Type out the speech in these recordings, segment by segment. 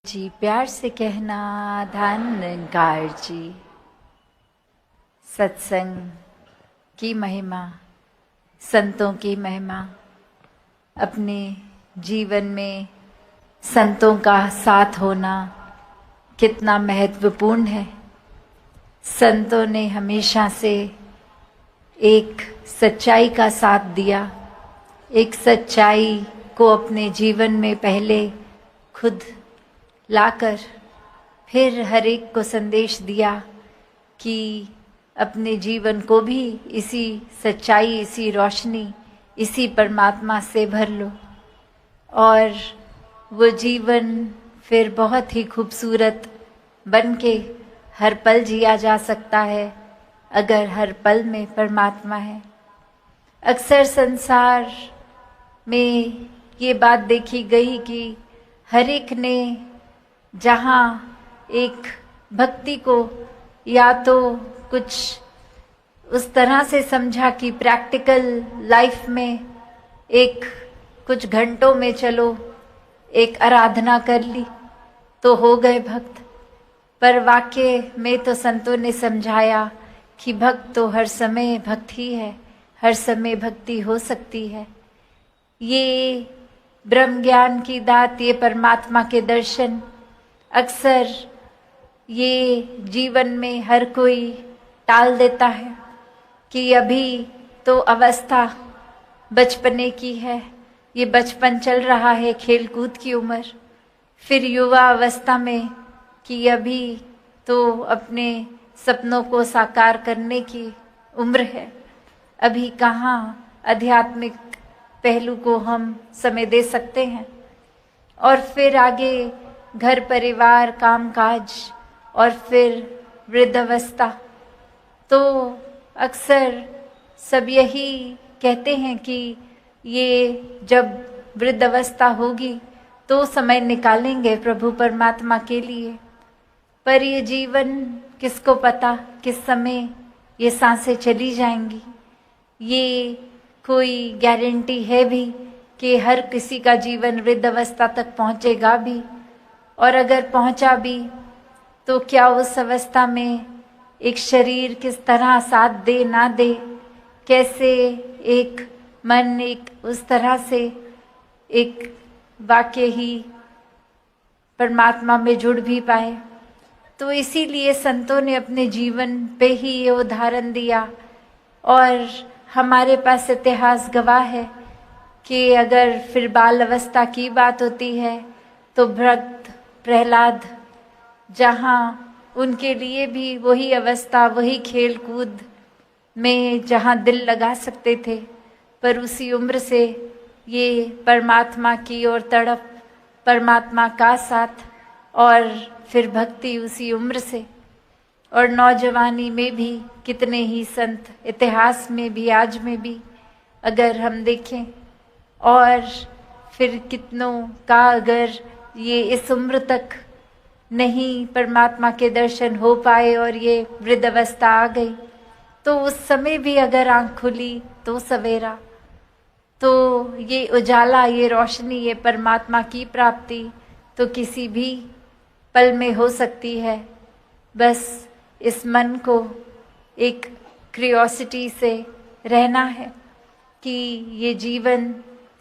जी प्यार से कहना धन्यकार जी। सत्संग की महिमा, संतों की महिमा, अपने जीवन में संतों का साथ होना कितना महत्वपूर्ण है। संतों ने हमेशा से एक सच्चाई का साथ दिया, एक सच्चाई को अपने जीवन में पहले खुद लाकर फिर हर एक को संदेश दिया कि अपने जीवन को भी इसी सच्चाई, इसी रोशनी, इसी परमात्मा से भर लो। और वो जीवन फिर बहुत ही खूबसूरत बन के हर पल जिया जा सकता है अगर हर पल में परमात्मा है। अक्सर संसार में ये बात देखी गई कि हर एक ने जहाँ एक भक्ति को या तो कुछ उस तरह से समझा कि प्रैक्टिकल लाइफ में एक कुछ घंटों में चलो एक आराधना कर ली तो हो गए भक्त, पर वाक्य में तो संतों ने समझाया कि भक्त तो हर समय भक्त ही है, हर समय भक्ति हो सकती है। ये ब्रह्म ज्ञान की दात, ये परमात्मा के दर्शन अक्सर ये जीवन में हर कोई टाल देता है कि अभी तो अवस्था बचपने की है, ये बचपन चल रहा है, खेल कूद की उम्र, फिर युवा अवस्था में कि अभी तो अपने सपनों को साकार करने की उम्र है, अभी कहाँ आध्यात्मिक पहलू को हम समय दे सकते हैं। और फिर आगे घर परिवार कामकाज और फिर वृद्धावस्था। तो अक्सर सब यही कहते हैं कि ये जब वृद्धावस्था होगी तो समय निकालेंगे प्रभु परमात्मा के लिए, पर ये जीवन किसको पता किस समय ये सांसें चली जाएंगी। ये कोई गारंटी है भी कि हर किसी का जीवन वृद्धावस्था तक पहुंचेगा भी, और अगर पहुंचा भी तो क्या उस अवस्था में एक शरीर किस तरह साथ दे ना दे, कैसे एक मन एक उस तरह से एक वाक्य ही परमात्मा में जुड़ भी पाए। तो इसीलिए संतों ने अपने जीवन पे ही ये उदाहरण दिया, और हमारे पास इतिहास गवाह है कि अगर फिर बाल अवस्था की बात होती है तो भक्त प्रहलाद, जहाँ उनके लिए भी वही अवस्था, वही खेल कूद में जहाँ दिल लगा सकते थे, पर उसी उम्र से ये परमात्मा की ओर तड़प, परमात्मा का साथ और फिर भक्ति उसी उम्र से। और नौजवानी में भी कितने ही संत इतिहास में भी आज में भी अगर हम देखें, और फिर कितनों का अगर ये इस उम्र तक नहीं परमात्मा के दर्शन हो पाए और ये वृद्धावस्था आ गई, तो उस समय भी अगर आंख खुली तो सवेरा, तो ये उजाला, ये रोशनी, ये परमात्मा की प्राप्ति तो किसी भी पल में हो सकती है। बस इस मन को एक क्यूरियोसिटी से रहना है कि ये जीवन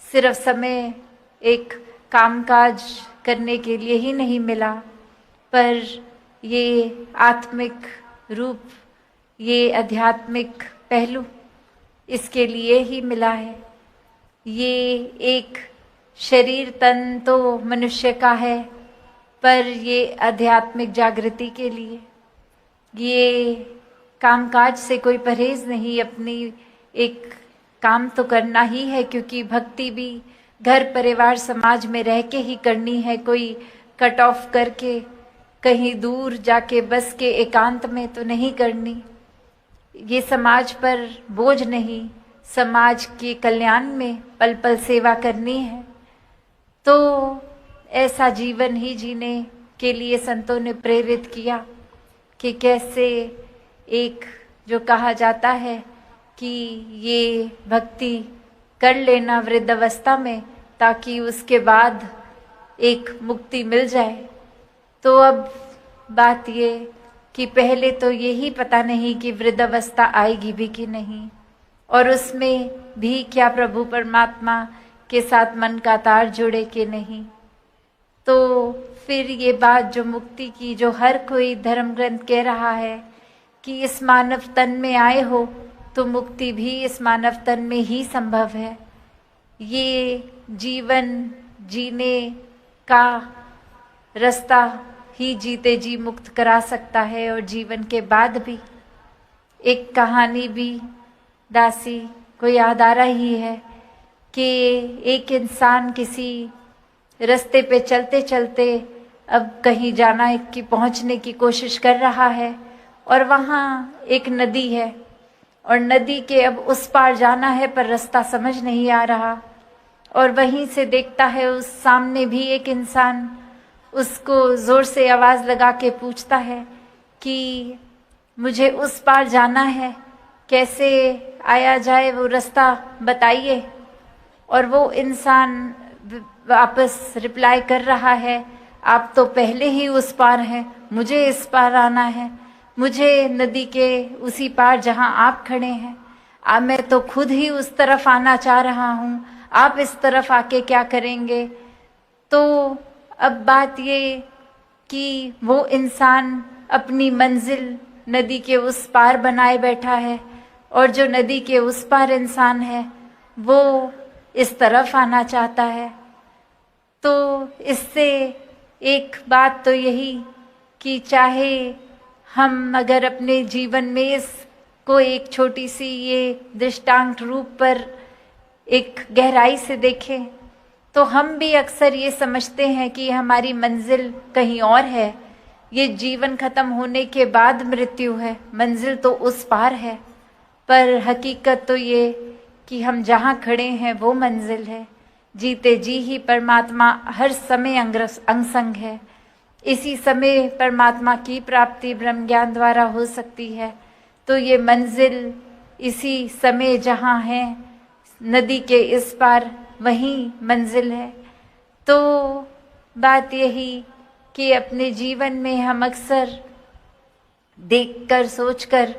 सिर्फ समय एक कामकाज करने के लिए ही नहीं मिला, पर ये आत्मिक रूप, ये आध्यात्मिक पहलू इसके लिए ही मिला है। ये एक शरीर तन तो मनुष्य का है, पर ये आध्यात्मिक जागृति के लिए, ये कामकाज से कोई परहेज नहीं, अपनी एक काम तो करना ही है, क्योंकि भक्ति भी घर परिवार समाज में रह के ही करनी है, कोई कट ऑफ करके कहीं दूर जाके बस के एकांत में तो नहीं करनी। ये समाज पर बोझ नहीं, समाज के कल्याण में पल पल सेवा करनी है। तो ऐसा जीवन ही जीने के लिए संतों ने प्रेरित किया कि कैसे एक जो कहा जाता है कि ये भक्ति कर लेना वृद्धावस्था में, ताकि उसके बाद एक मुक्ति मिल जाए। तो अब बात ये कि पहले तो यही पता नहीं कि वृद्धावस्था आएगी भी कि नहीं, और उसमें भी क्या प्रभु परमात्मा के साथ मन का तार जुड़े कि नहीं। तो फिर ये बात जो मुक्ति की, जो हर कोई धर्म ग्रंथ कह रहा है कि इस मानव तन में आए हो तो मुक्ति भी इस मानव तन में ही संभव है। ये जीवन जीने का रास्ता ही जीते जी मुक्त करा सकता है। और जीवन के बाद भी एक कहानी भी दासी को याद आ रही है कि एक इंसान किसी रास्ते पे चलते चलते अब कहीं जाना की पहुंचने की कोशिश कर रहा है, और वहाँ एक नदी है और नदी के अब उस पार जाना है पर रास्ता समझ नहीं आ रहा। और वहीं से देखता है उस सामने भी एक इंसान उसको जोर से आवाज लगा के पूछता है कि मुझे उस पार जाना है, कैसे आया जाए, वो रास्ता बताइए। और वो इंसान वापस रिप्लाई कर रहा है, आप तो पहले ही उस पार हैं, मुझे इस पार आना है, मुझे नदी के उसी पार जहां आप खड़े हैं, मैं तो खुद ही उस तरफ आना चाह रहा हूँ, आप इस तरफ आके क्या करेंगे। तो अब बात ये कि वो इंसान अपनी मंजिल नदी के उस पार बनाए बैठा है, और जो नदी के उस पार इंसान है वो इस तरफ आना चाहता है। तो इससे एक बात तो यही कि चाहे हम अगर अपने जीवन में इसको एक छोटी सी ये दृष्टांत रूप पर एक गहराई से देखें, तो हम भी अक्सर ये समझते हैं कि हमारी मंजिल कहीं और है, ये जीवन खत्म होने के बाद मृत्यु है, मंजिल तो उस पार है। पर हकीकत तो ये कि हम जहाँ खड़े हैं वो मंजिल है। जीते जी ही परमात्मा हर समय अंगसंग है। इसी समय परमात्मा की प्राप्ति ब्रह्म ज्ञान द्वारा हो सकती है। तो ये मंजिल इसी समय जहाँ है, नदी के इस पार, वही मंजिल है। तो बात यही कि अपने जीवन में हम अक्सर देखकर सोचकर,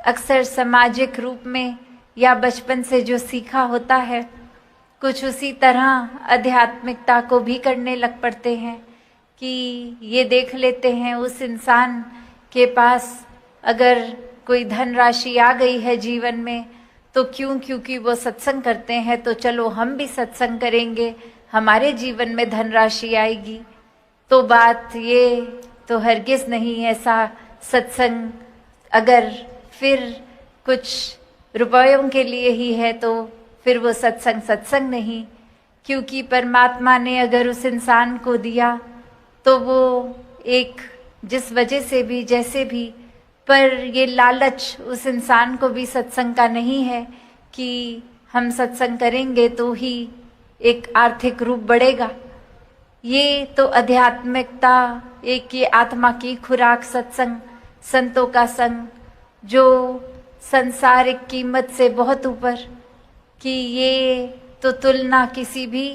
अक्सर सामाजिक रूप में या बचपन से जो सीखा होता है, कुछ उसी तरह आध्यात्मिकता को भी करने लग पड़ते हैं कि ये देख लेते हैं उस इंसान के पास अगर कोई धनराशि आ गई है जीवन में तो क्योंकि वो सत्संग करते हैं तो चलो हम भी सत्संग करेंगे, हमारे जीवन में धनराशि आएगी। तो बात ये तो हरगिज नहीं ऐसा। सत्संग अगर फिर कुछ रुपयों के लिए ही है तो फिर वो सत्संग नहीं, क्योंकि परमात्मा ने अगर उस इंसान को दिया तो वो एक जिस वजह से भी जैसे भी, पर ये लालच उस इंसान को भी सत्संग का नहीं है कि हम सत्संग करेंगे तो ही एक आर्थिक रूप बढ़ेगा। ये तो आध्यात्मिकता, एक ये आत्मा की खुराक सत्संग, संतों का संग, जो संसारिक कीमत से बहुत ऊपर, कि ये तो तुलना किसी भी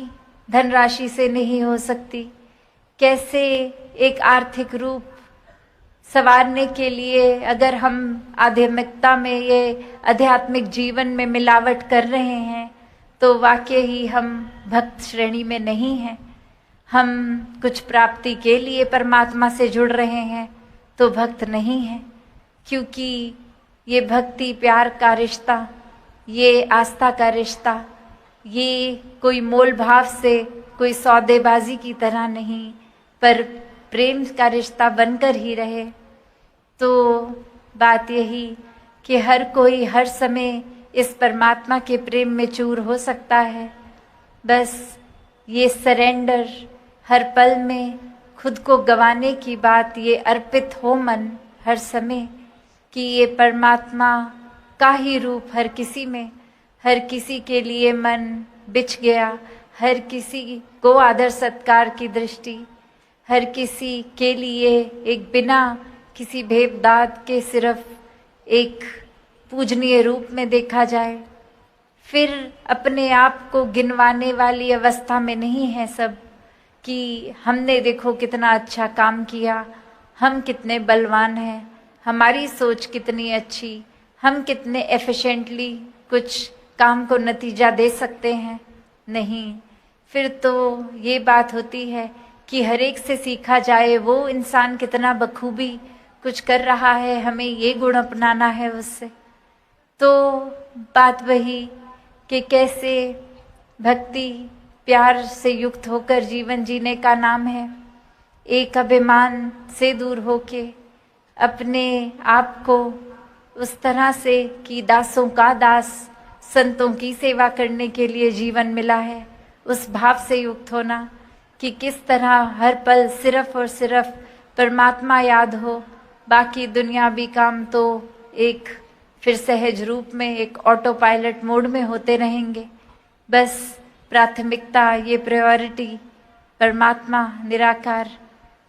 धनराशि से नहीं हो सकती। कैसे एक आर्थिक रूप संवारने के लिए अगर हम आध्यात्मिकता में, ये आध्यात्मिक जीवन में मिलावट कर रहे हैं तो वाकई ही हम भक्त श्रेणी में नहीं हैं। हम कुछ प्राप्ति के लिए परमात्मा से जुड़ रहे हैं तो भक्त नहीं हैं, क्योंकि ये भक्ति प्यार का रिश्ता, ये आस्था का रिश्ता, ये कोई मोल भाव से, कोई सौदेबाजी की तरह नहीं, पर प्रेम का रिश्ता बनकर ही रहे। तो बात यही कि हर कोई हर समय इस परमात्मा के प्रेम में चूर हो सकता है। बस ये सरेंडर, हर पल में खुद को गंवाने की बात, ये अर्पित हो मन हर समय कि ये परमात्मा का ही रूप हर किसी में, हर किसी के लिए मन बिछ गया, हर किसी को आदर सत्कार की दृष्टि, हर किसी के लिए एक बिना किसी भेदभाव के सिर्फ एक पूजनीय रूप में देखा जाए। फिर अपने आप को गिनवाने वाली अवस्था में नहीं है सब, कि हमने देखो कितना अच्छा काम किया, हम कितने बलवान हैं, हमारी सोच कितनी अच्छी, हम कितने एफिशिएंटली कुछ काम को नतीजा दे सकते हैं। नहीं, फिर तो ये बात होती है कि हर एक से सीखा जाए वो इंसान कितना बखूबी कुछ कर रहा है, हमें ये गुण अपनाना है उससे। तो बात वही कि कैसे भक्ति प्यार से युक्त होकर जीवन जीने का नाम है। एक अभिमान से दूर होके अपने आप को उस तरह से कि दासों का दास, संतों की सेवा करने के लिए जीवन मिला है, उस भाव से युक्त होना कि किस तरह हर पल सिर्फ और सिर्फ परमात्मा याद हो, बाकी दुनियावी काम तो एक फिर सहज रूप में एक ऑटो पायलट मोड में होते रहेंगे। बस प्राथमिकता, ये प्रायोरिटी परमात्मा निराकार।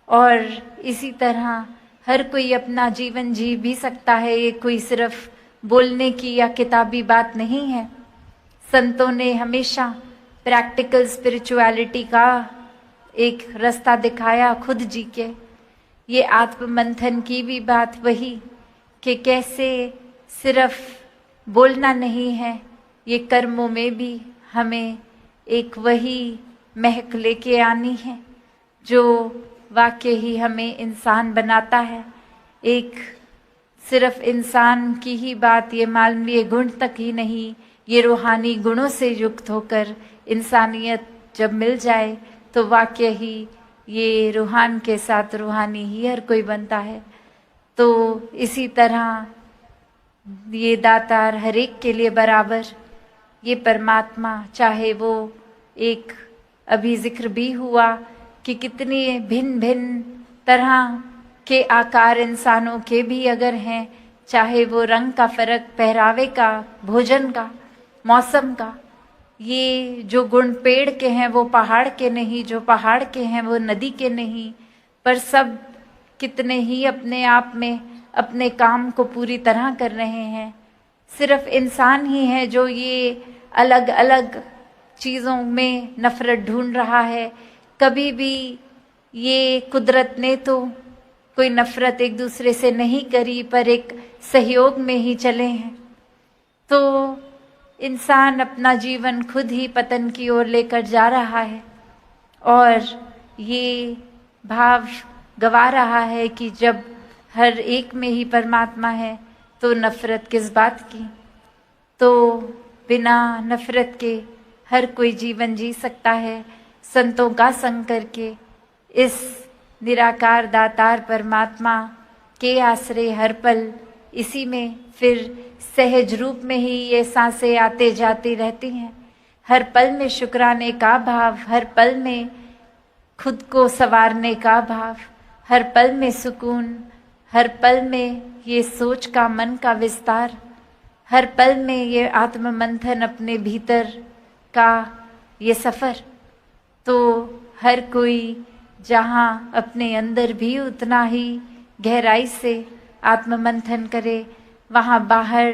और इसी तरह हर कोई अपना जीवन जी भी सकता है, ये कोई सिर्फ बोलने की या किताबी बात नहीं है। संतों ने हमेशा प्रैक्टिकल स्पिरिचुअलिटी का एक रास्ता दिखाया खुद जी के। ये आत्ममंथन की भी बात वही कि कैसे सिर्फ बोलना नहीं है, ये कर्मों में भी हमें एक वही महक लेके आनी है जो वाकई ही हमें इंसान बनाता है। एक सिर्फ इंसान की ही बात, ये मानवीय गुण तक ही नहीं, ये रूहानी गुणों से युक्त होकर इंसानियत जब मिल जाए तो वाकई ही ये रूहान के साथ रूहानी ही हर कोई बनता है। तो इसी तरह ये दातार हर एक के लिए बराबर, ये परमात्मा, चाहे वो एक अभी जिक्र भी हुआ कि कितनी भिन्न भिन्न तरह के आकार इंसानों के भी अगर हैं, चाहे वो रंग का फर्क, पहरावे का, भोजन का, मौसम का, ये जो गुण पेड़ के हैं वो पहाड़ के नहीं, जो पहाड़ के हैं वो नदी के नहीं, पर सब कितने ही अपने आप में अपने काम को पूरी तरह कर रहे हैं। सिर्फ इंसान ही है जो ये अलग अलग चीज़ों में नफरत ढूंढ रहा है। कभी भी ये कुदरत ने तो कोई नफरत एक दूसरे से नहीं करी, पर एक सहयोग में ही चले हैं। तो इंसान अपना जीवन खुद ही पतन की ओर लेकर जा रहा है और ये भाव गवा रहा है कि जब हर एक में ही परमात्मा है तो नफरत किस बात की। तो बिना नफरत के हर कोई जीवन जी सकता है, संतों का संग करके इस निराकार दातार परमात्मा के आश्रय हर पल इसी में फिर सहज रूप में ही ये सांसें आते जाती रहती हैं। हर पल में शुक्राने का भाव, हर पल में खुद को संवारने का भाव, हर पल में सुकून, हर पल में ये सोच का, मन का विस्तार, हर पल में ये आत्म मंथन, अपने भीतर का ये सफ़र। तो हर कोई जहाँ अपने अंदर भी उतना ही गहराई से आत्म मंथन करे, वहाँ बाहर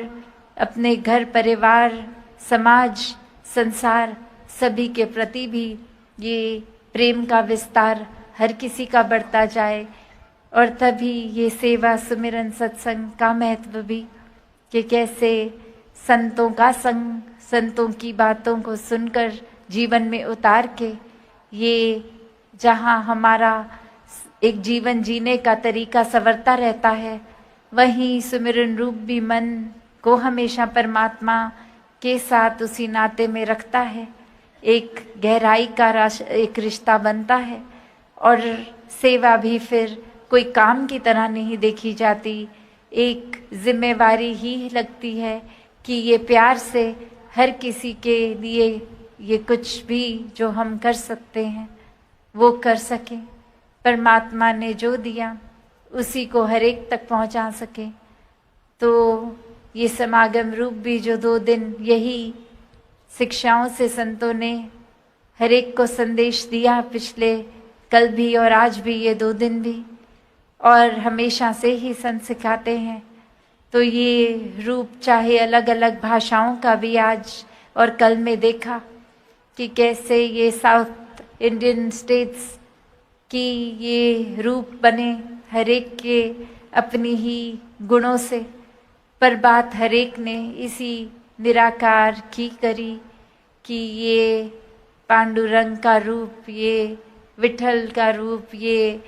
अपने घर, परिवार, समाज, संसार सभी के प्रति भी ये प्रेम का विस्तार हर किसी का बढ़ता जाए। और तभी ये सेवा, सुमिरन, सत्संग का महत्व भी कि कैसे संतों का संग, संतों की बातों को सुनकर जीवन में उतार के ये जहाँ हमारा एक जीवन जीने का तरीका संवरता रहता है, वहीं सुमिरन रूप भी मन को हमेशा परमात्मा के साथ उसी नाते में रखता है। एक गहराई का एक रिश्ता बनता है और सेवा भी फिर कोई काम की तरह नहीं देखी जाती, एक जिम्मेवारी ही लगती है कि ये प्यार से हर किसी के लिए ये कुछ भी जो हम कर सकते हैं वो कर सकें, परमात्मा ने जो दिया उसी को हर एक तक पहुंचा सके। तो ये समागम रूप भी जो 2 दिन यही शिक्षाओं से संतों ने हर एक को संदेश दिया, पिछले कल भी और आज भी, ये 2 दिन भी, और हमेशा से ही संत सिखाते हैं। तो ये रूप चाहे अलग अलग भाषाओं का भी आज और कल में देखा कि कैसे ये साउथ इंडियन स्टेट्स की ये रूप बने, हर एक के अपनी ही गुणों से, पर बात हर एक ने इसी निराकार की करी कि ये पांडुरंग का रूप, ये विठल का रूप, ये